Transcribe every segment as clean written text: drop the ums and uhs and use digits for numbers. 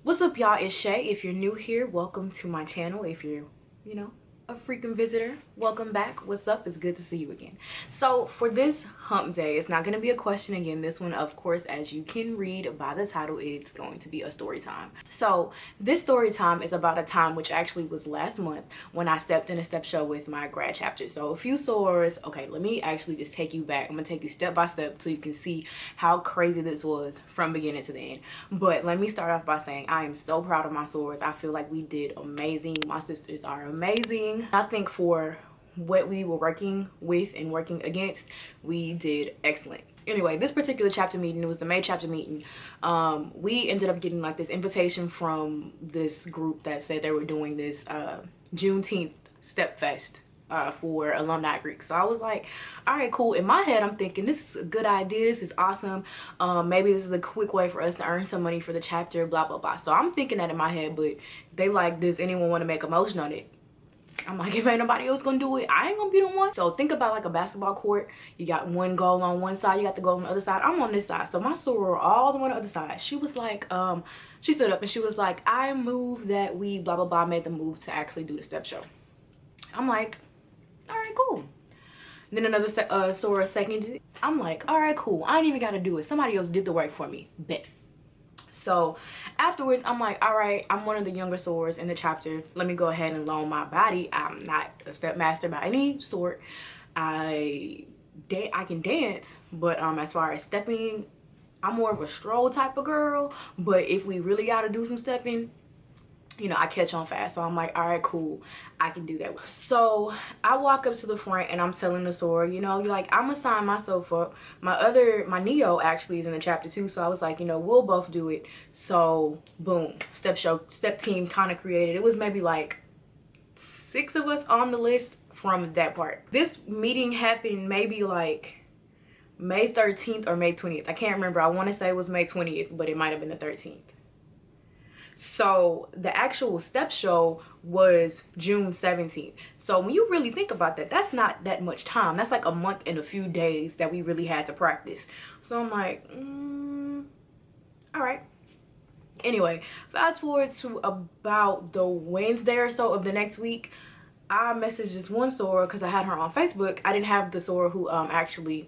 What's up, y'all? It's Shay. If you're new here, welcome to my channel. If you're, a freaking visitor, welcome back. What's up? It's good to see you again. So for this hump day, it's not going to be a question again. This one, of course, as you can read by the title, it's going to be a story time. So this story time is about a time which actually was last month when I stepped in a step show with my grad chapter. So a few sores. Okay, let me actually just take you back. I'm going to take you step by step so you can see how crazy this was from beginning to the end. But let me start off by saying I am so proud of my sores. I feel like we did amazing. My sisters are amazing. I think for what we were working with and working against, we did excellent. Anyway, this particular chapter meeting, it was the May chapter meeting. We ended up getting like this invitation from this group that said they were doing this Juneteenth Step Fest for alumni Greek. So I was like, all right, cool. In my head, I'm thinking this is a good idea. This is awesome. Maybe this is a quick way for us to earn some money for the chapter, blah, blah, blah. So I'm thinking that in my head, but they like, does anyone want to make a motion on it? I'm like, if ain't nobody else gonna do it, I ain't gonna be the one. So think about like a basketball court. You got one goal on one side, you got the goal on the other side. I'm on this side. So my soror all the way on the other side. She was like, she stood up and she was like, I move that we blah, blah, blah, made the move to actually do the step show. I'm like, all right, cool. Then another soror seconded it. I'm like, all right, cool. I ain't even gotta do it. Somebody else did the work for me. Bet. So afterwards, I'm like, all right, I'm one of the younger sorors in the chapter. Let me go ahead and loan my body. I'm not a step master by any sort. I can dance, but as far as stepping, I'm more of a stroll type of girl. But if we really got to do some stepping, you know, I catch on fast. So I'm like, all right, cool, I can do that. So I walk up to the front and I'm telling the soror, you know, like, I'm gonna sign myself up. My Neo actually is in the chapter too. So I was like, you know, we'll both do it. So boom, step team kind of created. It was maybe like 6 of us on the list from that part. This meeting happened maybe like May 13th or May 20th. I can't remember. I want to say it was May 20th, but it might have been the 13th. So the actual step show was June 17th. So when you really think about that, that's not that much time. That's like a month and a few days that we really had to practice. So I'm like, all right. Anyway, fast forward to about the Wednesday or so of the next week, I messaged this one soror because I had her on Facebook. I didn't have the soror who actually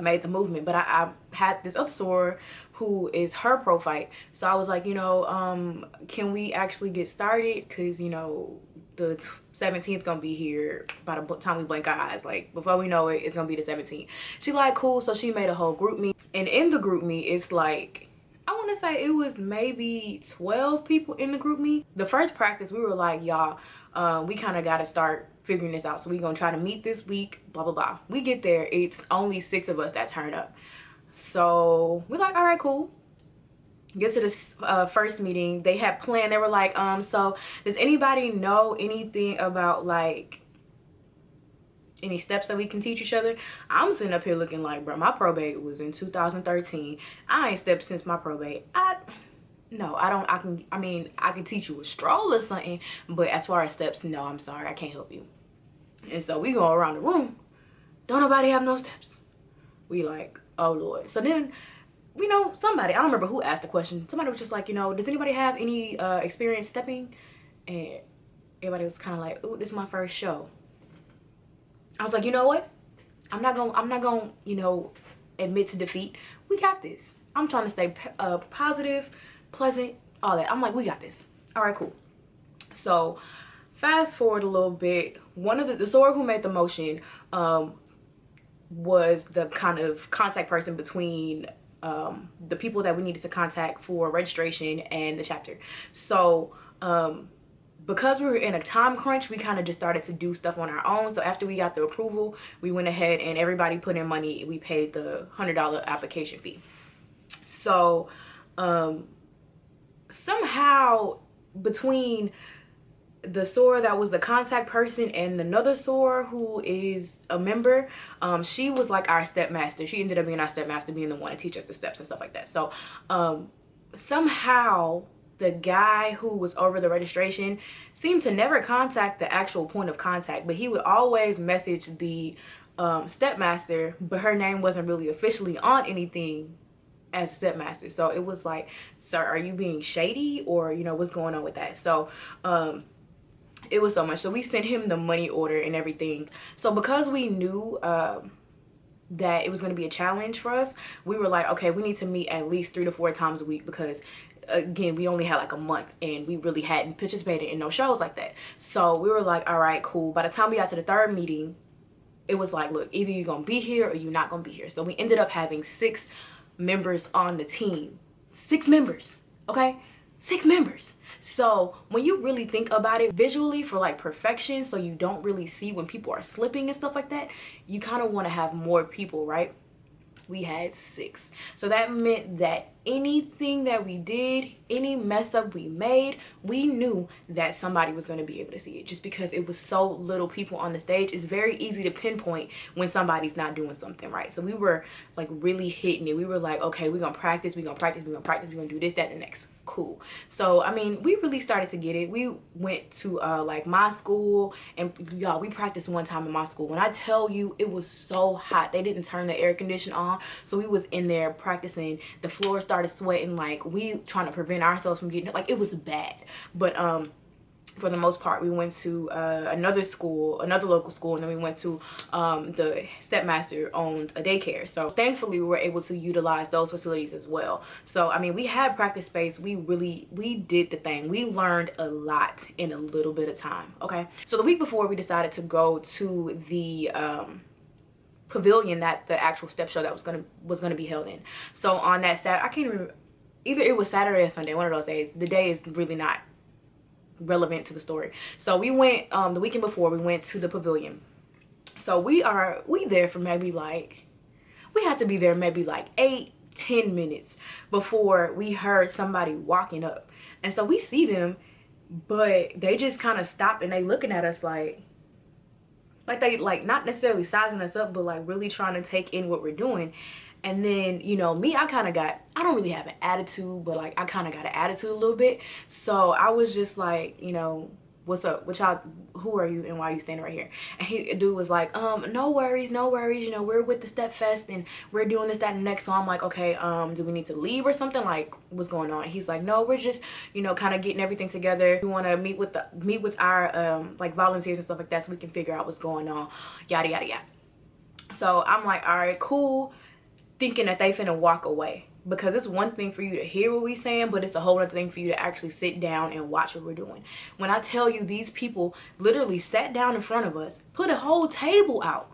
made the movement, but I had this other soror who is her pro fight. So I was like, you know, can we actually get started, because you know the 17th gonna be here by the time we blink our eyes. Like, before we know it, it's gonna be the 17th. She like, cool. So she made a whole group meet, and in the group meet, it's like, I want to say it was maybe 12 people in the group meet. The first practice, we were like, y'all, we kind of got to start figuring this out. So we're going to try to meet this week, blah, blah, blah. We get there. It's only 6 of us that turn up. So we're like, all right, cool. Get to this first meeting. They had planned. They were like, so does anybody know anything about like any steps that we can teach each other? I'm sitting up here looking like, bro, my probate was in 2013. I ain't stepped since my probate. No, I don't. I can teach you a stroll or something, but as far as steps, no, I'm sorry, I can't help you. And so we go around the room, don't nobody have no steps. We like, oh Lord. So then, you know, somebody, I don't remember who asked the question, somebody was just like, you know, does anybody have any experience stepping? And everybody was kind of like, ooh, this is my first show. I was like, you know what? I'm not gonna, you know, admit to defeat. We got this. I'm trying to stay positive, pleasant, all that. I'm like, we got this. All right, cool. So fast forward a little bit. One of the soror who made the motion was the kind of contact person between the people that we needed to contact for registration and the chapter. So because we were in a time crunch, we kind of just started to do stuff on our own. So after we got the approval, we went ahead and everybody put in money. We paid the $100 application fee. So somehow between the soror that was the contact person and another soror who is a member, she was like our step master. She ended up being our step master, being the one to teach us the steps and stuff like that. So somehow the guy who was over the registration seemed to never contact the actual point of contact, but he would always message the step master, but her name wasn't really officially on anything as stepmaster. So it was like, sir, are you being shady, or you know, what's going on with that? So it was so much. So we sent him the money order and everything. So because we knew that it was going to be a challenge for us, we were like, okay, we need to meet at least 3 to 4 times a week, because again, we only had like a month and we really hadn't participated in no shows like that. So we were like, all right, cool. By the time we got to the 3rd meeting, it was like, look, either you're gonna be here or you're not gonna be here. So we ended up having 6 members on the team. 6 members, okay? 6 members. So when you really think about it visually, for like perfection, so you don't really see when people are slipping and stuff like that, you kind of want to have more people, right? We had 6. So that meant that anything that we did, any mess up we made, we knew that somebody was going to be able to see it. Just because it was so little people on the stage, it's very easy to pinpoint when somebody's not doing something right. So we were like really hitting it. We were like, okay, we're gonna practice, we're gonna practice, we're gonna practice, we're gonna do this, that, and the next. Cool. So I mean, we really started to get it. We went to like my school, and y'all, we practiced one time in my school. When I tell you, it was so hot, they didn't turn the air conditioner on, so we was in there practicing. The floor started sweating, like we trying to prevent ourselves from getting it. Like, it was bad. But for the most part, we went to another school, another local school, and then we went to the stepmaster owned a daycare. So thankfully we were able to utilize those facilities as well. So I mean, we had practice space. We did the thing. We learned a lot in a little bit of time. Okay, so the week before, we decided to go to the pavilion that the actual step show that was gonna be held in. So on that Saturday, I can't remember, either it was Saturday or Sunday, one of those days. The day is really not relevant to the story. So we went the weekend before, we went to the pavilion. So we there for maybe like, we had to be there maybe like 8-10 minutes before we heard somebody walking up. And so we see them, but they just kind of stop and they looking at us like they like not necessarily sizing us up, but like really trying to take in what we're doing. And then, you know, me, I don't really have an attitude, but like I kind of got an attitude a little bit. So I was just like, you know, what's up? What y'all, who are you and why are you standing right here? And dude was like, no worries, no worries. You know, we're with the Step Fest and we're doing this, that, and next. So I'm like, okay, do we need to leave or something? Like, what's going on? And he's like, no, we're just, you know, kind of getting everything together. We want to meet with our like volunteers and stuff like that, so we can figure out what's going on, yada, yada, yada. So I'm like, all right, cool. Thinking that they finna walk away, because it's one thing for you to hear what we saying, but it's a whole other thing for you to actually sit down and watch what we're doing. When I tell you, these people literally sat down in front of us, put a whole table out.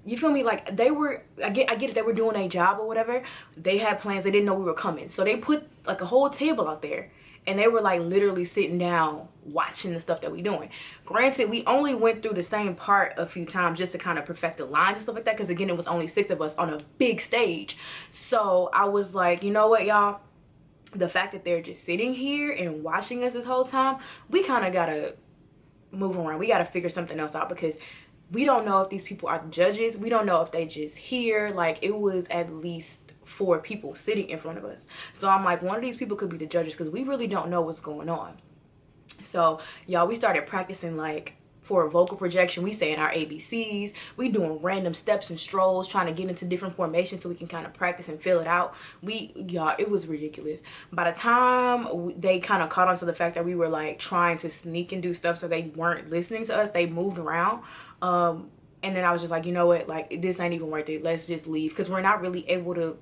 You feel me? Like, they were, I get it, they were doing a job or whatever. They had plans, they didn't know we were coming, so they put like a whole table out there, and they were like literally sitting down watching the stuff that we doing. Granted, we only went through the same part a few times just to kind of perfect the lines and stuff like that, because again, it was only 6 of us on a big stage. So I was like, you know what, y'all, the fact that they're just sitting here and watching us this whole time, we kind of gotta move around. We gotta figure something else out, because we don't know if these people are the judges. We don't know if they just here. Like, it was at least 4 people sitting in front of us. So I'm like, one of these people could be the judges, because we really don't know what's going on. So y'all, we started practicing like for vocal projection. We saying our ABCs, we doing random steps and strolls, trying to get into different formations so we can kind of practice and fill it out. Y'all, it was ridiculous. By the time they kind of caught on to the fact that we were like trying to sneak and do stuff, so they weren't listening to us, they moved around. And then I was just like, you know what, like, this ain't even worth it. Let's just leave, because we're not really able to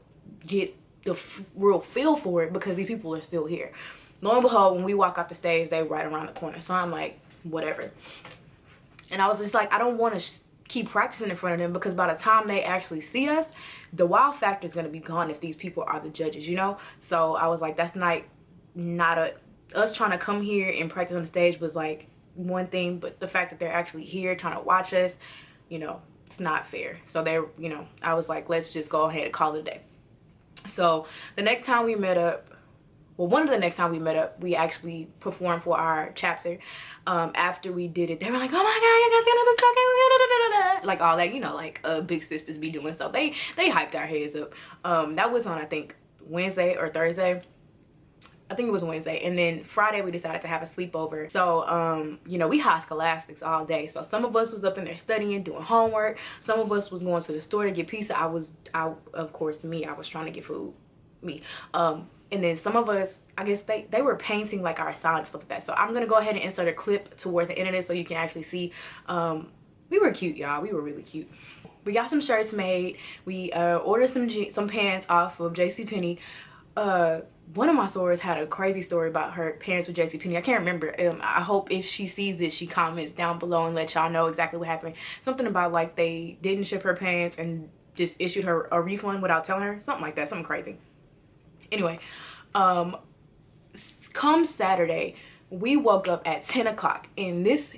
get the real feel for it, because these people are still here. Lo and behold, when we walk off the stage, they right around the corner. So I'm like, whatever. And I was just like, I don't want to keep practicing in front of them, because by the time they actually see us, the wow factor is going to be gone if these people are the judges, you know? So I was like, that's not us trying to come here and practice on the stage was like one thing, but the fact that they're actually here trying to watch us, you know, it's not fair. So they're, you know, I was like, let's just go ahead and call it a day. So the next time we met up, well, one of the next time we met up, we actually performed for our chapter. After we did it, they were like, oh my god, you guys gonna do this, like all that, you know, like big sisters be doing. So they hyped our heads up. That was on, I think, Wednesday or Thursday. I think it was Wednesday. And then Friday we decided to have a sleepover. So you know, we had scholastics all day. So some of us was up in there studying, doing homework. Some of us was going to the store to get pizza. Of course, me, I was trying to get food. me. And then some of us, I guess they were painting like our signs, stuff like that. So I'm gonna go ahead and insert a clip towards the end of this so you can actually see. We were cute, y'all. We were really cute. We got some shirts made. We ordered some pants off of JCPenney. One of my sorors had a crazy story about her pants with JCPenney. I can't remember. I hope if she sees this, she comments down below and let y'all know exactly what happened. Something about like they didn't ship her pants and just issued her a refund without telling her. Something like that. Something crazy. Anyway, come Saturday, we woke up at 10 o'clock, and this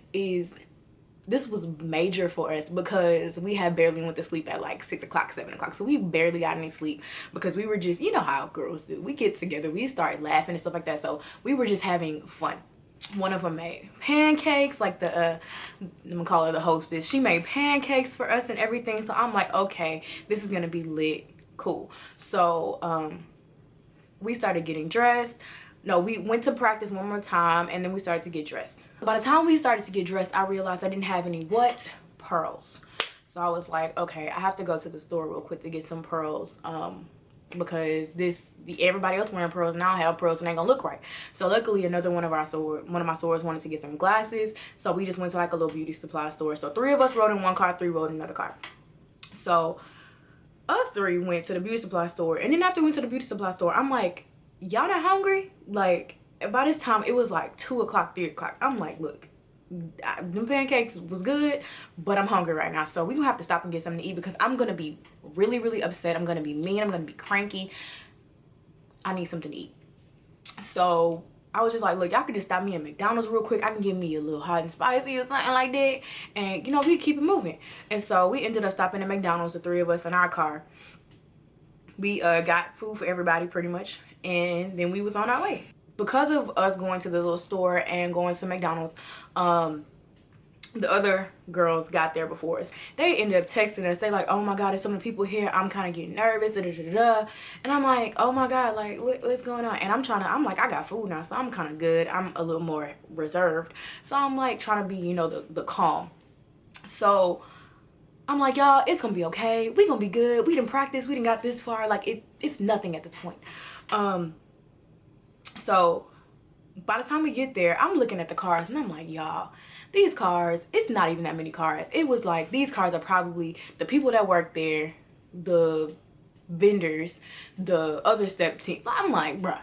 was major for us because we had barely went to sleep at like 6 o'clock, 7 o'clock. So we barely got any sleep because we were just, you know how girls do. We get together, we start laughing and stuff like that. So we were just having fun. One of them made pancakes, like I'm gonna call her the hostess. She made pancakes for us and everything. So I'm like, okay, this is gonna be lit, cool. So we started getting dressed. No, we went to practice one more time, and then we started to get dressed. By the time we started to get dressed, I realized I didn't have any what? Pearls. So I was like, okay, I have to go to the store real quick to get some pearls, because everybody else wearing pearls and I don't have pearls and they ain't gonna look right. So luckily another one of my sorors wanted to get some glasses, so we just went to like a little beauty supply store. So 3 of us rode in one car, 3 rode in another car. So us 3 went to the beauty supply store, and then after we went to the beauty supply store, I'm like, y'all not hungry? Like, by this time it was like 2 o'clock, 3 o'clock. I'm like, look, them pancakes was good, but I'm hungry right now, so we gonna have to stop and get something to eat because I'm gonna be really, really upset. I'm gonna be mean, I'm gonna be cranky. I need something to eat. So I was just like, look, y'all can just stop me at McDonald's real quick. I can get me a little hot and spicy or something like that, and you know, we keep it moving. And so we ended up stopping at McDonald's, the 3 of us in our car. We got food for everybody pretty much, and then we was on our way. Because of us going to the little store and going to McDonald's, the other girls got there before us. They ended up texting us. They like, oh my god, there's so many people here, I'm kind of getting nervous, da, da, da, da. And I'm like, oh my god, like what's going on? And I'm like, I got food now, so I'm kind of good. I'm a little more reserved, so I'm like trying to be, you know, the calm. So I'm like, y'all, it's gonna be okay, we gonna be good, we done practiced, we done got this far, like it's nothing at this point. So by the time we get there, I'm looking at the cars and I'm like, y'all, these cars, it's not even that many cars. It was like, these cars are probably the people that work there, the vendors, the other step team. I'm like, bruh,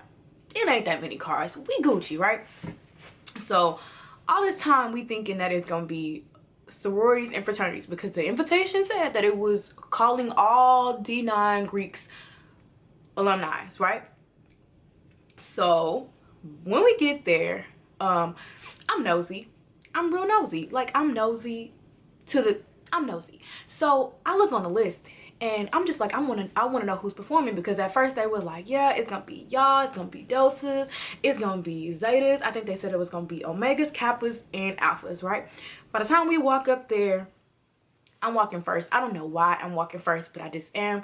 it ain't that many cars, we Gucci, right? So all this time we thinking that it's gonna be sororities and fraternities, because the invitation said that it was calling all D9 Greeks alumni, right? So when we get there, I'm nosy. I'm real nosy. Like, I'm nosy. So I look on the list and I'm just like, I want to know who's performing, because at first they were like, yeah, it's gonna be y'all, it's gonna be doses, it's gonna be zetas. I think they said it was gonna be omegas, kappas, and alphas, right? By the time we walk up there, I'm walking first. I don't know why I'm walking first, but I just am.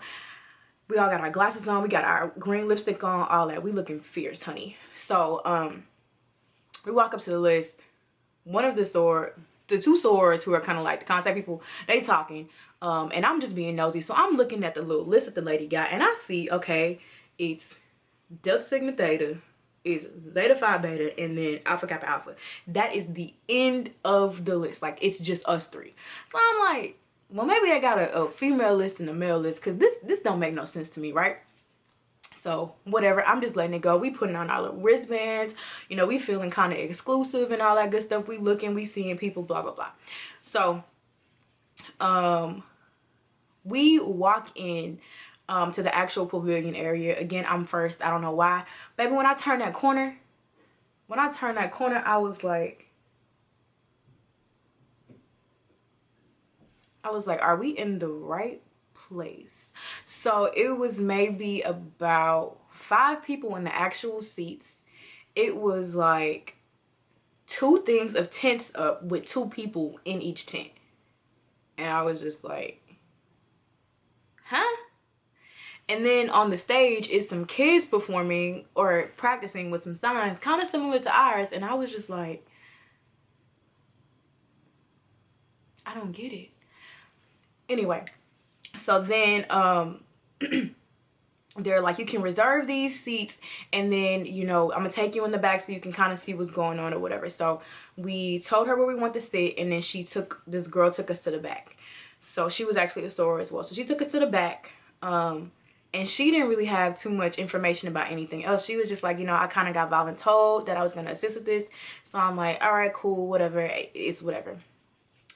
We all got our glasses on, we got our green lipstick on, all that. We looking fierce, honey. So we walk up to the list. One of the 2 sorors who are kind of like the contact people, they talking, and I'm just being nosy. So I'm looking at the little list that the lady got, and I see, okay, it's Delta Sigma Theta, it's Zeta Phi Beta, and then Alpha Kappa Alpha. That is the end of the list. Like, it's just us 3. So I'm like, well, maybe I got a female list and a male list, because this don't make no sense to me, right? So whatever, I'm just letting it go. We putting on our little wristbands, you know, we feeling kind of exclusive and all that good stuff. We looking, we seeing people, blah blah blah. So we walk in to the actual pavilion area. Again, I'm first. I don't know why, baby. When I turned that corner, I was like, are we in the right place? So it was maybe about 5 people in the actual seats. It was like 2 things of tents up with 2 people in each tent, and I was just like, huh? And then on the stage is some kids performing or practicing with some signs kind of similar to ours, and I was just like, I don't get it. Anyway, so then they're like, you can reserve these seats, and then, you know, I'm gonna take you in the back so you can kind of see what's going on or whatever. So we told her where we want to sit, and then this girl took us to the back. So she was actually a soror as well. So she took us to the back, and she didn't really have too much information about anything else. She was just like, you know, I kind of got voluntold that I was gonna assist with this. So I'm like, all right, cool, whatever, it's whatever.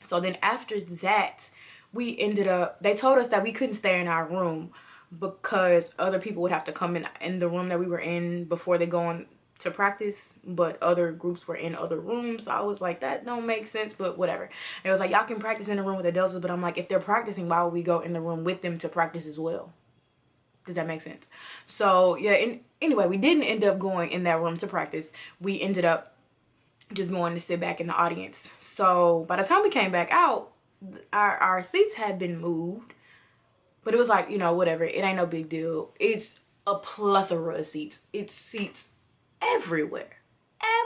So then after that, we ended up, they told us that we couldn't stay in our room because other people would have to come in the room that we were in before they go on to practice, but other groups were in other rooms. So I was like, that don't make sense, but whatever. And it was like, y'all can practice in the room with the adults, but I'm like, if they're practicing, why would we go in the room with them to practice as well? Does that make sense? So yeah, anyway, we didn't end up going in that room to practice. We ended up just going to sit back in the audience. So by the time we came back out, our seats had been moved, but it was like, you know, whatever, it ain't no big deal. It's a plethora of seats. It's seats everywhere.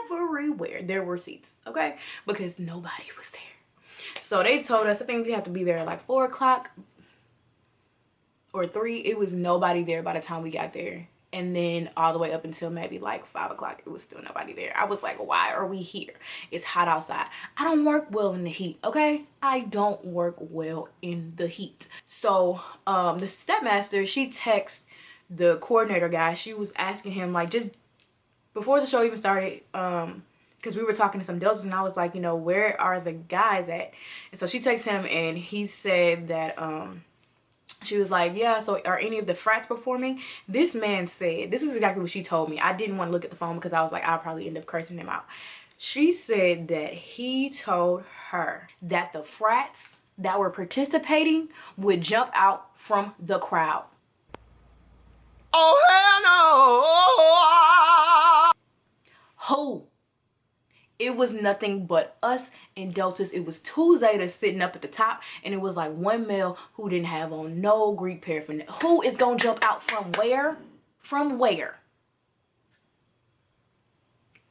Everywhere there were seats, okay? Because nobody was there. So they told us, I think we had to be there at like 4 o'clock or 3. It was nobody there by the time we got there. And then all the way up until maybe like 5 o'clock, it was still nobody there. I was like, why are we here? It's hot outside. I don't work well in the heat, okay? I don't work well in the heat. So the stepmaster, she texted the coordinator guy. She was asking him, like, just before the show even started, because we were talking to some deltas, and I was like, you know, where are the guys at? And so she texted him, and he said that she was like, yeah, so are any of the frats performing? This man said, this is exactly what she told me. I didn't want to look at the phone because I was like, I'll probably end up cursing him out. She said that he told her that the frats that were participating would jump out from the crowd. Oh, hell no! Who? It was nothing but us and deltas. It was 2 zetas sitting up at the top, and it was like 1 male who didn't have on no Greek paraphernalia. Who is gonna jump out from where? From where?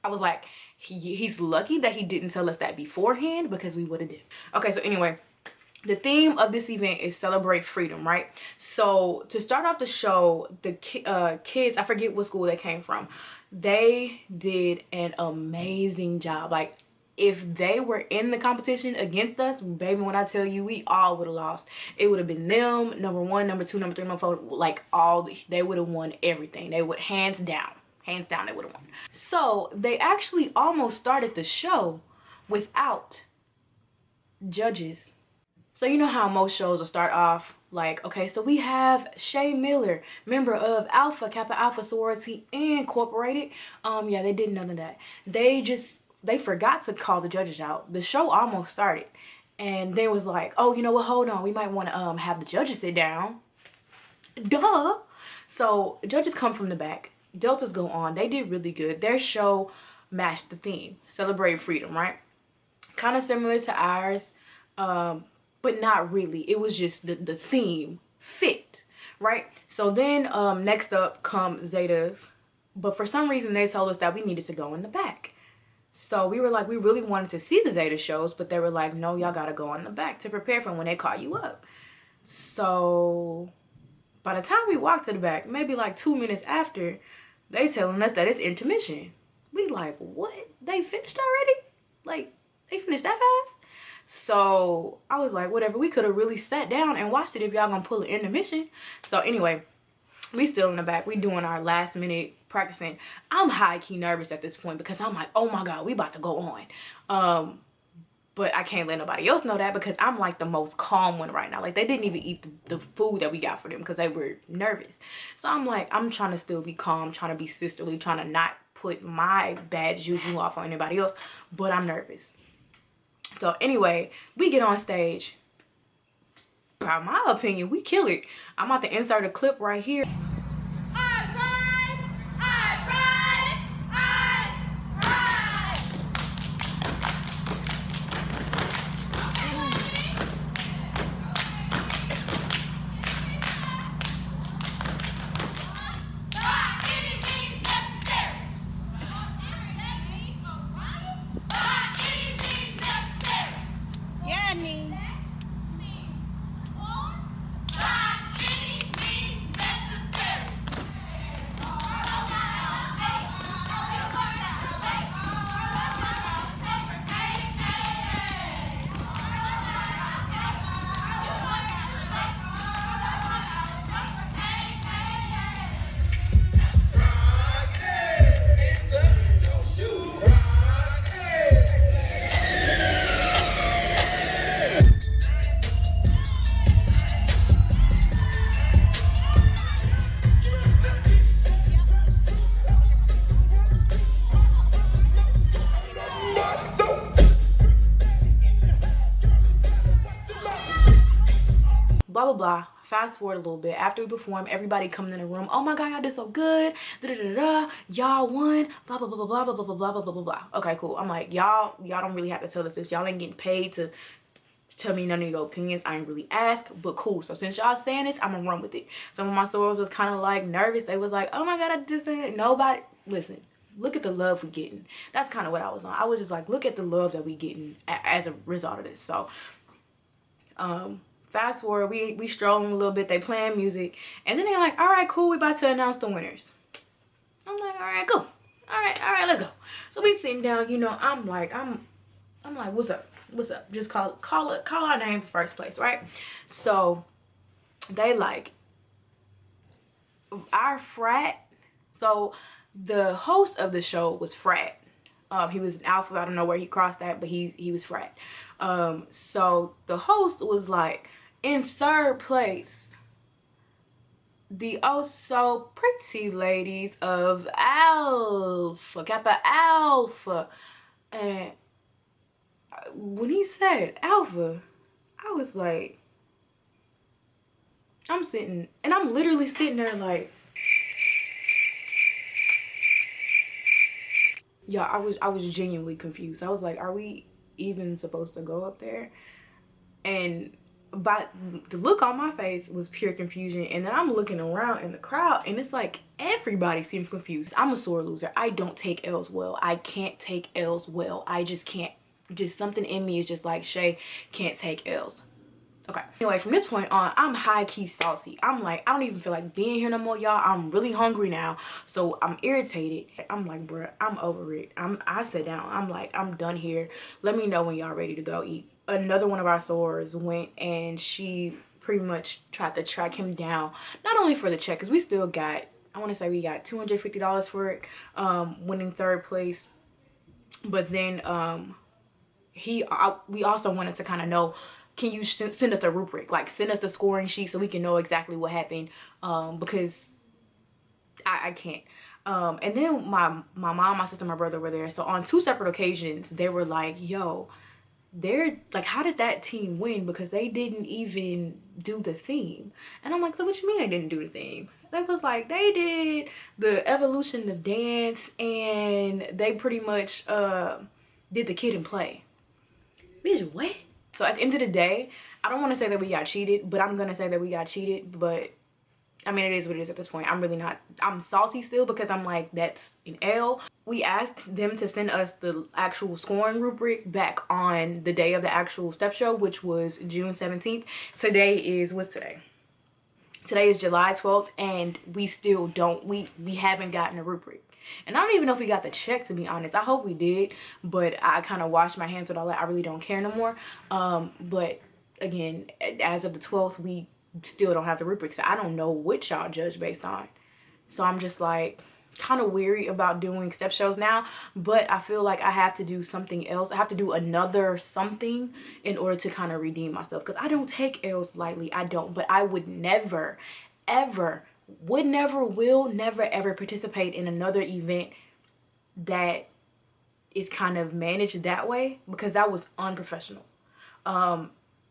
I was like, he's lucky that he didn't tell us that beforehand, because we would have did. Okay, so anyway, the theme of this event is celebrate freedom, right? So to start off the show, the kids, I forget what school they came from, they did an amazing job. Like, if they were in the competition against us, baby, when I tell you, we all would have lost. It would have been them, number 1, number 2, number 3, number 4, like they would have won everything. They would, hands down they would have won. So they actually almost started the show without judges. So you know how most shows will start off like, okay, so we have Shea Miller, member of Alpha Kappa Alpha Sorority Incorporated. Yeah, they did none of that. They forgot to call the judges out. The show almost started, and then was like, oh, you know what, hold on, we might want to have the judges sit down. Duh. So judges come from the back, deltas go on. They did really good. Their show matched the theme, celebrate freedom, right? Kind of similar to ours, but not really. It was just the theme fit, right? So then next up come zetas, but for some reason they told us that we needed to go in the back. So we were like, we really wanted to see the zeta shows, but they were like, no, y'all gotta go in the back to prepare for when they call you up. So by the time we walked to the back, maybe like 2 minutes after, they telling us that it's intermission. We like, what? They finished already? Like, they finished that fast? So I was like, whatever, we could have really sat down and watched it if y'all gonna pull an intermission. So anyway, we still in the back. We doing our last minute practicing. I'm high-key nervous at this point because I'm like, oh my God, we about to go on. But I can't let nobody else know that because I'm like the most calm one right now. Like, they didn't even eat the food that we got for them because they were nervous. So I'm like, I'm trying to still be calm, trying to be sisterly, trying to not put my bad juju off on anybody else, but I'm nervous. So anyway, we get on stage. By my opinion, we kill it. I'm about to insert a clip right here. blah blah. Fast forward a little bit. After we perform, everybody coming in the room. Oh my god, y'all did so good. Da da da da. Y'all won. Blah blah blah blah blah blah blah blah blah blah blah blah. Okay, cool. I'm like, y'all don't really have to tell us this. Y'all ain't getting paid to tell me none of your opinions. I ain't really asked, but cool. So since y'all saying this, I'm gonna run with it. Some of my sorors was kind of like nervous. They was like, oh my god, I just said nobody. Listen, look at the love we getting. That's kind of what I was on. I was just like, look at the love that we getting as a result of this. So fast forward, we strolling a little bit. They playing music, and then they're like, all right, cool, we about to announce the winners. I'm like, all right, cool. All right, let's go. So we sitting down, you know, I'm like, what's up? What's up? Just call our name for first place, right? So they like our frat. So the host of the show was frat. He was an alpha. I don't know where he crossed that, but he was frat. So the host was like, in third place, the oh so pretty ladies of Alpha, Kappa Alpha. And when he said Alpha, I was like, I'm literally sitting there like, yeah, I was genuinely confused. I was like, are we even supposed to go up there? And but the look on my face was pure confusion. And then I'm looking around in the crowd, and it's like everybody seems confused. I'm a sore loser. I don't take L's well. I can't take L's well. I just can't. Just something in me is just like, Shea can't take L's. Okay, anyway, from this point on, I'm high-key salty. I'm like, I don't even feel like being here no more, y'all. I'm really hungry now, so I'm irritated. I'm like, bruh, I'm over it. I sit down. I'm like, I'm done here. Let me know when y'all ready to go eat. Another one of our sorors went, and she pretty much tried to track him down, not only for the check, because we still got, I want to say we got $250 for it, winning third place. But then we also wanted to kind of know, can you send us a rubric, like send us the scoring sheet so we can know exactly what happened, because I can't. And then my mom, my sister, my brother were there. So on 2 separate occasions, they were like, yo, they're like, how did that team win? Because they didn't even do the theme. And I'm like, so what you mean they didn't do the theme? They was like, they did the evolution of dance, and they pretty much did the kid and play. Bitch, what? So at the end of the day, I don't want to say that we got cheated, but I'm going to say that we got cheated. But I mean, it is what it is at this point. I'm really not, I'm salty still because I'm like, that's an L. We asked them to send us the actual scoring rubric back on the day of the actual step show, which was June 17th. Today is, what's today? Today is July 12th, and we still don't, we haven't gotten a rubric. And I don't even know if we got the check, to be honest. I hope we did, but I kind of washed my hands with all that. I really don't care no more. But again, as of the 12th, we still don't have the rubric, so I don't know what y'all judge based on. So I'm just like kind of weary about doing step shows now, but I feel like I have to do something else. I have to do another something in order to kind of redeem myself, because I don't take L's lightly. I don't. But I would never ever, would never, will never ever participate in another event that is kind of managed that way, because that was unprofessional.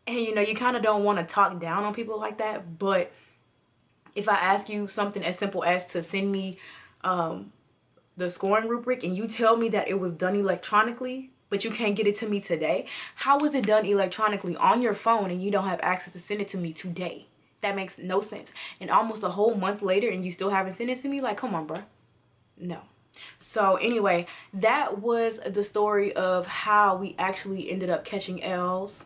And you know, you kind of don't want to talk down on people like that, but if I ask you something as simple as to send me the scoring rubric, and you tell me that it was done electronically, but you can't get it to me today, how was it done electronically on your phone and you don't have access to send it to me today? That makes no sense. And almost a whole month later and you still haven't sent it to me? Like, come on, bro. No. So anyway, that was the story of how we actually ended up catching L's.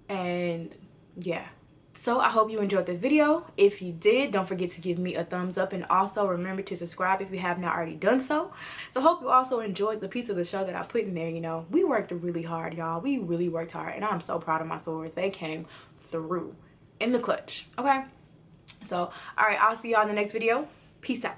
And yeah. So I hope you enjoyed the video. If you did, don't forget to give me a thumbs up, and also remember to subscribe if you have not already done so. So hope you also enjoyed the piece of the show that I put in there. You know, we worked really hard, y'all. We really worked hard, and I'm so proud of my sorors. They came through in the clutch. Okay, so all right, I'll see y'all in the next video. Peace out.